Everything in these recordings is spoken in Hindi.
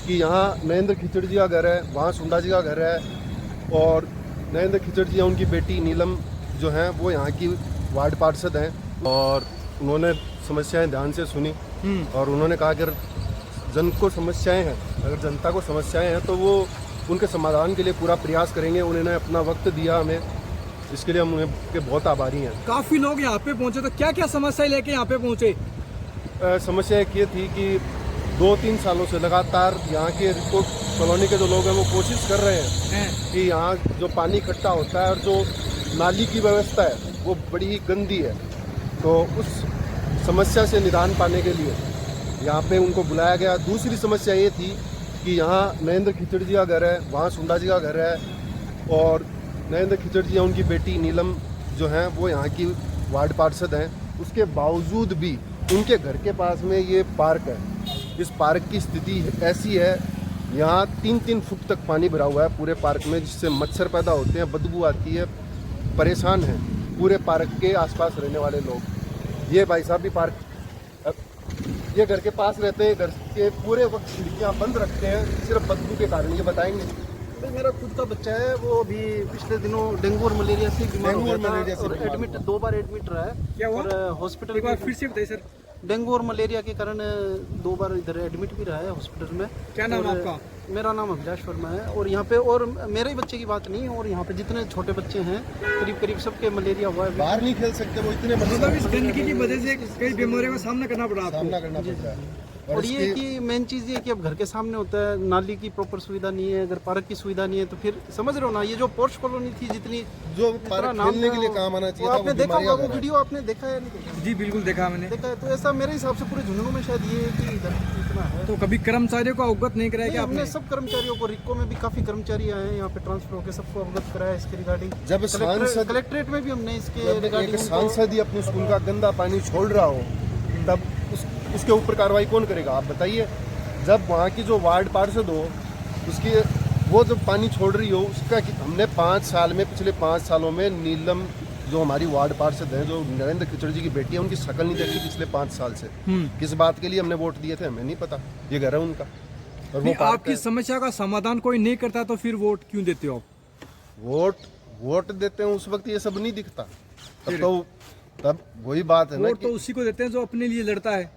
कि यहाँ नरेंद्र खिचड़ जी का घर है, वहाँ सुंडा जी का घर है, और नरेंद्र खिचड़ जी उनकी बेटी नीलम जो हैं वो यहाँ की वार्ड पार्षद हैं, और उन्होंने समस्याएं ध्यान से सुनी और उन्होंने कहा कि अगर जन को समस्याएं हैं, अगर जनता को समस्याएं हैं तो वो उनके समाधान के लिए पूरा प्रयास करेंगे। उन्होंने अपना वक्त दिया हमें, इसके लिए हम उनके बहुत आभारी हैं। काफी लोग यहाँ पे पहुंचे, तो क्या क्या समस्या लेके यहाँ पे पहुंचे? समस्या एक ये थी कि 2-3 सालों से लगातार यहाँ के रिको कॉलोनी के जो लोग हैं वो कोशिश कर रहे हैं कि यहाँ जो पानी इकट्ठा होता है और जो नाली की व्यवस्था है वो बड़ी ही गंदी है, तो उस समस्या से निदान पाने के लिए यहाँ पे उनको बुलाया गया। दूसरी समस्या ये थी कि यहाँ नरेंद्र खिचड़ जी का घर है, वहाँ सुंडा जी का घर है, और नरेंद्र खिचड़ जी उनकी बेटी नीलम जो हैं वो यहाँ की वार्ड पार्षद हैं। उसके बावजूद भी उनके घर के पास में ये पार्क है। इस पार्क की स्थिति ऐसी है, यहाँ 3-3 फुट तक पानी भरा हुआ है पूरे पार्क में, जिससे मच्छर पैदा होते हैं, बदबू आती है, परेशान हैं पूरे पार्क के आसपास रहने वाले लोग। ये भाई साहब भी पार्क, ये घर के पास रहते हैं, घर के पूरे वक्त खिड़कियाँ बंद रखते हैं सिर्फ बदबू के कारण। ये बताएंगे? तो मेरा खुद का बच्चा है, वो अभी पिछले दिनों डेंगू और मलेरिया से बीमार हो गया था और एडमिट 2 बार एडमिट रहा है। क्या हुआ? और हॉस्पिटल एक बार फिर से बताइए सर। डेंगू और मलेरिया के कारण 2 बार इधर एडमिट भी रहा है हॉस्पिटल में। क्या नाम आपका? मेरा नाम अभिलाष वर्मा है। और यहाँ पे, और मेरे ही बच्चे की बात नहीं, और यहाँ पे जितने छोटे बच्चे हैं करीब सबके मलेरिया हुआ है। बाहर नहीं खेल सकते वो, इतने मतलब इस गंदगी की वजह से कई बीमारियों का सामना करना पड़ा आपको। सामना करना पड़ता है। और ये कि मेन चीज़ ये कि अब घर के सामने होता है, नाली की प्रॉपर सुविधा नहीं है, अगर पार्क की सुविधा नहीं है, तो फिर समझ रहे हो ना, ये जो पोर्च कॉलोनी थी जितनी जो पार्क खेलने के लिए काम आना चाहिए था, आपने देखा होगा वो वीडियो, आपने देखा है नहीं? जी बिल्कुल देखा मैंने। देखा है, तो ऐसा मेरे हिसाब से पूरे झुंझुनू में शायद ये है कि इधर इतना है। तो कभी कर्मचारियों को अवगत नहीं कराया कि हमने आपने? सब कर्मचारियों को, रिको में भी काफी कर्मचारी आए हैं यहाँ पे ट्रांसफर होकर, सबको अवगत कराया इसके रिगार्डिंग। जब सांसद, कलेक्ट्रेट में भी हमने इसके रिगार्डिंग, सांसद ही अपने स्कूल का गंदा पानी छोड़ रहा हो तब उसके ऊपर कार्रवाई कौन करेगा? आप बताइए। जब वहाँ की जो वार्ड पार्षद हो, उसकी वो जब पानी छोड़ रही हो, उसका हमने 5 साल में, पिछले 5 सालों में नीलम जो हमारी वार्ड पार्षद हैं, जो नरेंद्र खिचड़ जी की बेटी है, उनकी शक्ल नहीं देखी पिछले 5 साल से। किस बात के लिए हमने वोट दिए थे हमें नहीं पता। ये घर है उनका, और वो आपकी समस्या का समाधान कोई नहीं करता तो फिर वोट क्यों देते हो आप? वोट देते हैं उस वक्त ये सब नहीं दिखता, तब वही बात है ना, वोट तो उसी को देते हैं जो अपने लिए लड़ता है।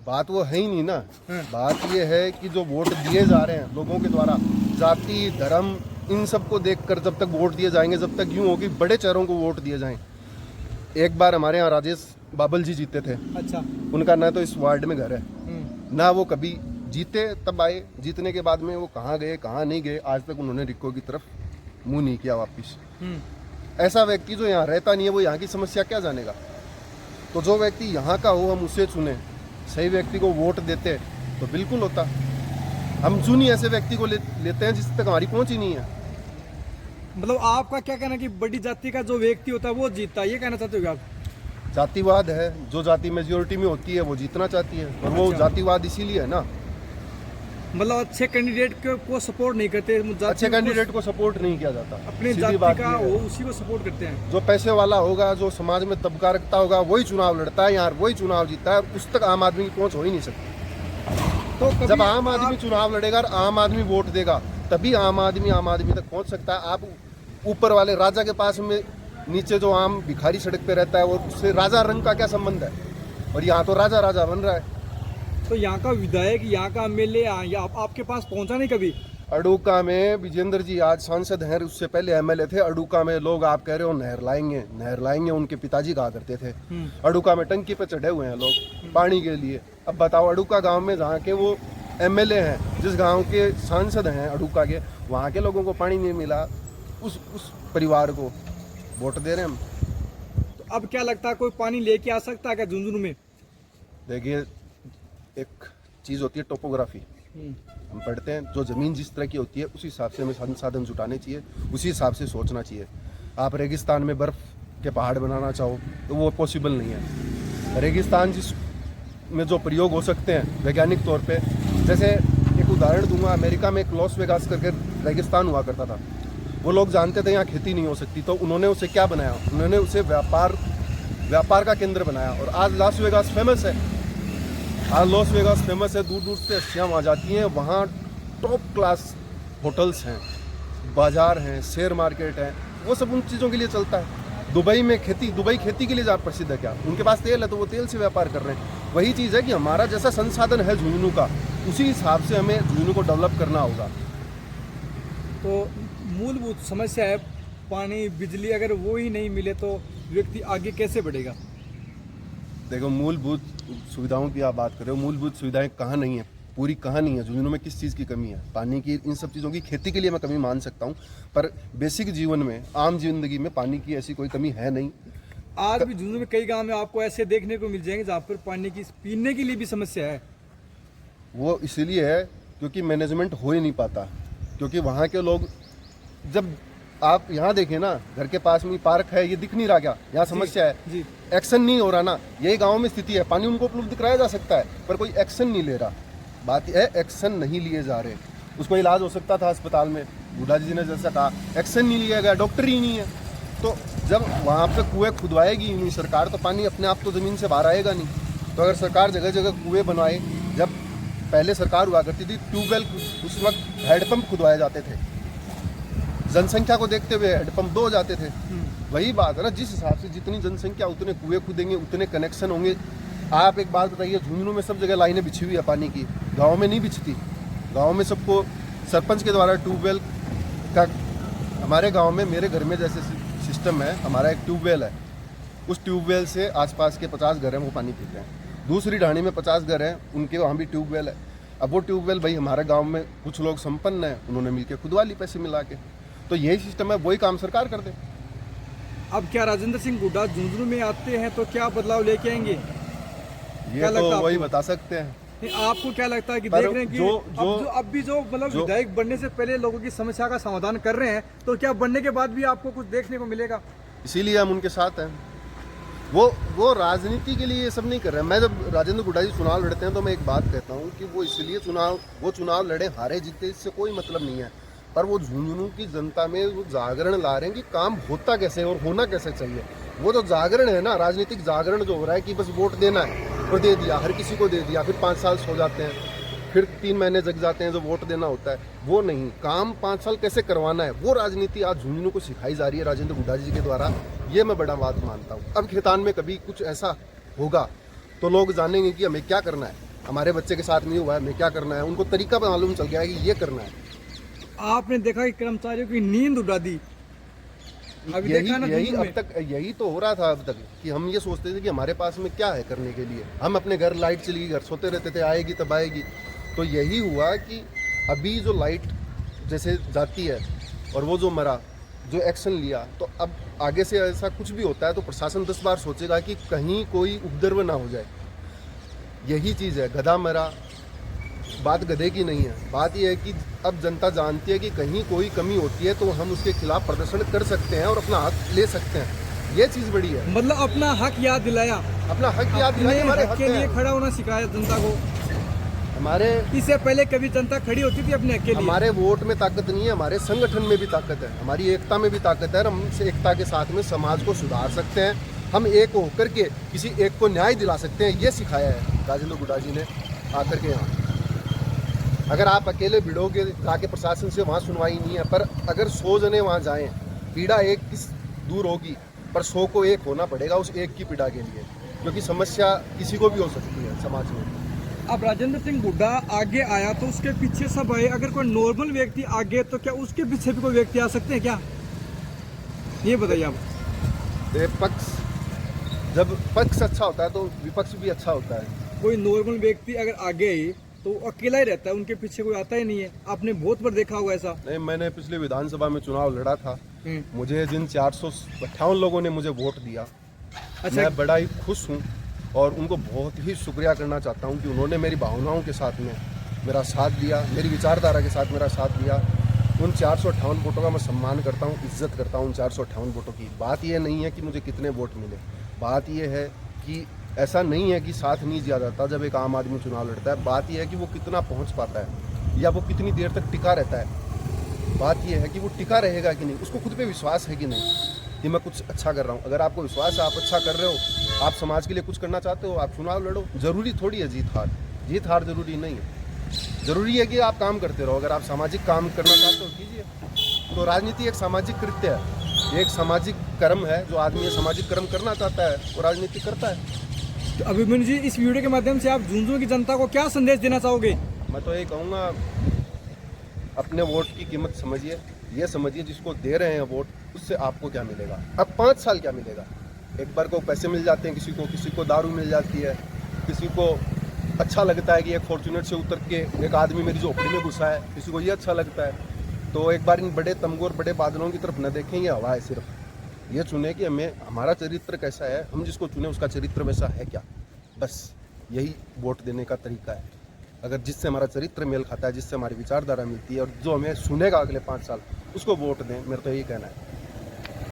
बात वो है ही नहीं ना। बात ये है कि जो वोट दिए जा रहे हैं लोगों के द्वारा, जाति धर्म इन सब को देखकर जब तक वोट दिए जाएंगे, जब तक यूं होगी बड़े चेहरों को वोट दिए जाएं। एक बार हमारे यहाँ राजेश बाबल जी जीते थे। अच्छा। उनका ना तो इस वार्ड में घर है, ना वो कभी जीते, तब आए, जीतने के बाद में वो कहाँ गए कहाँ नहीं गए, आज तक उन्होंने रिको की तरफ मुंह नहीं किया वापिस। ऐसा व्यक्ति जो यहाँ रहता नहीं है वो यहाँ की समस्या क्या जानेगा? तो जो व्यक्ति यहाँ का हो हम उसे चुने, सही व्यक्ति को वोट देते तो बिल्कुल होता। हम चुन ही ऐसे व्यक्ति को लेते हैं जिस तक हमारी पहुँच ही नहीं है। मतलब आपका क्या कहना कि बड़ी जाति का जो व्यक्ति होता है वो जीतता है, ये कहना चाहते हो आप? जातिवाद है, जो जाति मेजोरिटी में होती है वो जीतना चाहती है, और वो जातिवाद इसीलिए है ना। मतलब अच्छे कैंडिडेट को सपोर्ट नहीं करते, अच्छे कैंडिडेट को सपोर्ट नहीं किया जाता, अपनी जाति का वो उसी को सपोर्ट करते हैं। जो पैसे वाला होगा, जो समाज में तबका रखता होगा, वही चुनाव लड़ता है यार, वही चुनाव जीतता है, उस तक आम आदमी की पहुंच हो ही नहीं सकती। तो जब आम आदमी चुनाव लड़ेगा और आम आदमी वोट देगा, तभी आम आदमी तक पहुंच सकता है। आप ऊपर वाले राजा के पास में, नीचे जो आम भिखारी सड़क पे रहता है, और उससे राजा रंग का क्या संबंध है? और यहाँ तो राजा बन रहा है। तो यहाँ का विधायक, यहाँ का एमएलए आपके पास पहुँचा नहीं कभी? अडुका में विजेंद्र जी आज सांसद हैं, उससे पहले एमएलए थे। अडुका में लोग, आप कह रहे हो नहर लाएंगे, उनके पिताजी कहा करते थे। अडुका में टंकी पे चढ़े हुए हैं लोग पानी के लिए। अब बताओ, अडुका गांव में जहाँ के वो एमएलए हैं, जिस गांव के सांसद हैं अडुका के, वहाँ के लोगों को पानी नहीं मिला, उस परिवार को वोट दे रहे हैं हम। तो अब क्या लगता है, कोई पानी लेके आ सकता है क्या झुंझुनू में? देखिए, एक चीज़ होती है टोपोग्राफी, हम पढ़ते हैं, जो ज़मीन जिस तरह की होती है उसी हिसाब से हमें संसाधन जुटाने चाहिए, उसी हिसाब से सोचना चाहिए। आप रेगिस्तान में बर्फ़ के पहाड़ बनाना चाहो तो वो पॉसिबल नहीं है। रेगिस्तान जिस में जो प्रयोग हो सकते हैं वैज्ञानिक तौर पे, जैसे एक उदाहरण दूंगा, अमेरिका में एक लॉस वेगास करके रेगिस्तान हुआ करता था। वो लोग जानते थे यहाँ खेती नहीं हो सकती, तो उन्होंने उसे क्या बनाया? उन्होंने उसे व्यापार का केंद्र बनाया, और आज लॉस वेगास फेमस है। आज लॉस वेगास फेमस है, दूर दूर से हस्तियाँ वहाँ जाती हैं, वहाँ टॉप क्लास होटल्स हैं, बाजार हैं, शेयर मार्केट है, वो सब उन चीज़ों के लिए चलता है। दुबई खेती के लिए ज़्यादा प्रसिद्ध है क्या? उनके पास तेल है तो वो तेल से व्यापार कर रहे हैं। वही चीज़ है कि हमारा जैसा संसाधन है झुंझुनू का, उसी हिसाब से हमें झुंझुनू को डेवलप करना होगा। तो मूलभूत समस्या है पानी, बिजली, अगर वो ही नहीं मिले तो व्यक्ति आगे कैसे बढ़ेगा? देखो, मूलभूत सुविधाओं की आप बात कर रहे हो, मूलभूत सुविधाएं कहाँ नहीं है, पूरी कहानी है झुंझुनू में किस चीज़ की कमी है। पानी की, इन सब चीज़ों की, खेती के लिए मैं कमी मान सकता हूँ, पर बेसिक जीवन में, आम जिंदगी में पानी की ऐसी कोई कमी है नहीं। आज भी झुंझुनू में कई गांव में आपको ऐसे देखने को मिल जाएंगे जहाँ पर पानी की पीने के लिए भी समस्या है। वो इसीलिए है क्योंकि मैनेजमेंट हो ही नहीं पाता, क्योंकि वहाँ के लोग, जब आप यहाँ देखें ना, घर के पास में पार्क है, ये दिख नहीं रहा क्या? यहाँ समस्या है, जी। एक्शन नहीं हो रहा ना। यही गांव में स्थिति है, पानी उनको उपलब्ध कराया जा सकता है पर कोई एक्शन नहीं ले रहा। बात यह है, एक्शन नहीं लिए जा रहे। उसको इलाज हो सकता था अस्पताल में, बुढ़ा जी ने जैसा कहा, एक्शन नहीं लिया गया, डॉक्टर ही नहीं है। तो जब वहाँ पे कुएँ खुदवाएगी ही नहीं सरकार, तो पानी अपने आप तो ज़मीन से बाहर आएगा नहीं। तो अगर सरकार जगह जगह कुएँ बनवाए, जब पहले सरकार हुआ करती थी, ट्यूबवेल उस वक्त हैंडपम्प खुदवाए जाते थे, जनसंख्या को देखते हुए हैंडपम्प 2 हो जाते थे। वही बात है ना, जिस हिसाब से जितनी जनसंख्या उतने कुएँ खुदेंगे, उतने कनेक्शन होंगे। आप एक बात बताइए, झुंझुनू में सब जगह लाइनें बिछी हुई है पानी की, गांव में नहीं बिछती। गांव में सबको सरपंच के द्वारा ट्यूबवेल का, हमारे गांव में, मेरे घर में जैसे सिस्टम है, हमारा एक ट्यूबवेल है, उस ट्यूबवेल से आसपास के 50 घर हैं वो पानी पीते हैं। दूसरी ढाणी में 50 घर हैं, उनके वहाँ भी ट्यूबवेल है। अब वो ट्यूबवेल भाई हमारे गाँव में कुछ लोग संपन्न हैं, उन्होंने मिलकर खुदवा ली पैसे मिला के। तो यही सिस्टम है, वही काम सरकार कर दे। अब क्या राजेंद्र सिंह हुड्डा झुंझुनू में आते हैं तो क्या बदलाव लेके आएंगे? ये तो वही बता सकते हैं। नहीं, आपको क्या लगता है कि पर देख रहे हैं कि अब भी जो मतलब विधायक बनने से पहले लोगों की समस्या का समाधान कर रहे हैं, तो क्या बनने के बाद भी आपको कुछ देखने को मिलेगा? इसीलिए हम उनके साथ हैं। वो राजनीति के लिए ये सब नहीं कर रहे हैं। मैं जब राजेंद्र हुड्डा जी चुनाव लड़ते हैं तो मैं एक बात कहता हूँ कि वो इसलिए चुनाव लड़े, हारे जीते, इससे कोई मतलब नहीं है, पर वो झुंझुनू की जनता में वो जागरण ला रहे हैं कि काम होता कैसे और होना कैसे चाहिए। वो जो जागरण है ना, राजनीतिक जागरण जो हो रहा है कि बस वोट देना है और दे दिया, हर किसी को दे दिया, फिर 5 साल सो जाते हैं, फिर 3 महीने जग जाते हैं जो वोट देना होता है, वो नहीं। काम 5 साल कैसे करवाना है, वो राजनीति आज झुंझुनू को सिखाई जा रही है राजेंद्र हुड्डा जी के द्वारा। ये मैं बड़ा बात मानता हूँ। अब खेतान में कभी कुछ ऐसा होगा तो लोग जानेंगे कि हमें क्या करना है। हमारे बच्चे के साथ नहीं हुआ है, हमें क्या करना है, उनको तरीका मालूम चल गया है कि ये करना है। आपने देखा कि कर्मचारियों की नींद उड़ा दी। अभी देखा ना, यही तो हो रहा था अब तक कि हम ये सोचते थे कि हमारे पास में क्या है करने के लिए। हम अपने घर, लाइट चली गई, घर सोते रहते थे, आएगी तब आएगी। तो यही हुआ कि अभी जो लाइट जैसे जाती है और वो जो मरा, जो एक्शन लिया, तो अब आगे से ऐसा कुछ भी होता है तो प्रशासन 10 बार सोचेगा कि कहीं कोई उपद्रव ना हो जाए। यही चीज़ है, गधा मरा, बात गधे की नहीं है। बात यह है कि अब जनता जानती है कि कहीं कोई कमी होती है तो हम उसके खिलाफ प्रदर्शन कर सकते हैं और अपना हक ले सकते हैं। ये चीज़ बड़ी है। मतलब अपना हक याद दिलाया, अपना हक याद दिलाया, हमारे हक के लिए खड़ा होना सिखाया जनता को। हमारे इससे पहले कभी जनता खड़ी होती थी अपने हक के लिए। हमारे वोट में ताकत नहीं है, हमारे संगठन में भी ताकत है, हमारी एकता में भी ताकत है। हम इस एकता के साथ में समाज को सुधार सकते हैं, हम एक होकर के किसी एक को न्याय दिला सकते हैं। ये सिखाया है राजेंद्र हुड्डा जी ने आकर के यहाँ। अगर आप अकेले भिड़ोगे जाके प्रशासन से, वहाँ सुनवाई नहीं है, पर अगर 100 जने वहाँ जाएं, पीड़ा एक किस दूर होगी, पर 100 को एक होना पड़ेगा उस एक की पीड़ा के लिए, क्योंकि समस्या किसी को भी हो सकती है समाज में। अब राजेंद्र सिंह हुड्डा आगे आया तो उसके पीछे सब आए। अगर कोई नॉर्मल व्यक्ति आगे तो क्या उसके पीछे भी कोई व्यक्ति आ सकते हैं क्या? ये बताइए आप। जब पक्ष अच्छा होता है तो विपक्ष भी अच्छा होता है। कोई नॉर्मल व्यक्ति अगर आगे आए तो अकेला ही रहता है, उनके पीछे कोई आता ही नहीं है। आपने बहुत बार देखा होगा ऐसा। नहीं, मैंने पिछले विधानसभा में चुनाव लड़ा था, मुझे जिन 458 लोगों ने मुझे वोट दिया, अच्छा, मैं बड़ा ही खुश हूँ और उनको बहुत ही शुक्रिया करना चाहता हूँ कि उन्होंने मेरी भावनाओं के साथ में मेरा साथ दिया, मेरी विचारधारा के साथ मेरा साथ दिया। उन 458 वोटों का मैं सम्मान करता हूँ, इज्जत करता हूँ उन 458 वोटों की। बात यह नहीं है कि मुझे कितने वोट मिले, बात यह है कि ऐसा नहीं है कि साथ नहीं दिया जाता जब एक आम आदमी चुनाव लड़ता है। बात यह है कि वो कितना पहुँच पाता है या वो कितनी देर तक टिका रहता है। बात यह है कि वो टिका रहेगा कि नहीं, उसको खुद पे विश्वास है कि नहीं कि मैं कुछ अच्छा कर रहा हूँ। अगर आपको विश्वास है, आप अच्छा कर रहे हो, आप समाज के लिए कुछ करना चाहते हो, आप चुनाव लड़ो। ज़रूरी थोड़ी है जीत हार जरूरी नहीं है। जरूरी है कि आप काम करते रहो। अगर आप सामाजिक काम करना चाहते हो कीजिए। तो राजनीति एक सामाजिक कृत्य है, ये एक सामाजिक कर्म है। जो आदमी ये सामाजिक कर्म करना चाहता है वो राजनीति करता है। तो अभिमन्यु जी, इस वीडियो के माध्यम से आप झुंझुनू की जनता को क्या संदेश देना चाहोगे? मैं तो ये कहूँगा, अपने वोट की कीमत समझिए। ये समझिए जिसको दे रहे हैं वोट, उससे आपको क्या मिलेगा। अब 5 साल क्या मिलेगा? एक बार को पैसे मिल जाते हैं, किसी को दारू मिल जाती है, किसी को अच्छा लगता है कि एक फॉर्चूनर से उतर के एक आदमी मेरी झोपड़ी में घुसा है, किसी को ये अच्छा लगता है। तो एक बार इन बड़े तमगोर बड़े बादलों की तरफ न देखें, ये हवा है। सिर्फ ये चुने कि हमें हमारा चरित्र कैसा है, हम जिसको चुने उसका चरित्र वैसा है क्या। बस यही वोट देने का तरीका है। अगर जिससे हमारा चरित्र मेल खाता है, जिससे हमारी विचारधारा मिलती है और जो हमें सुनेगा अगले 5 साल, उसको वोट दें। मेरा तो यही कहना है।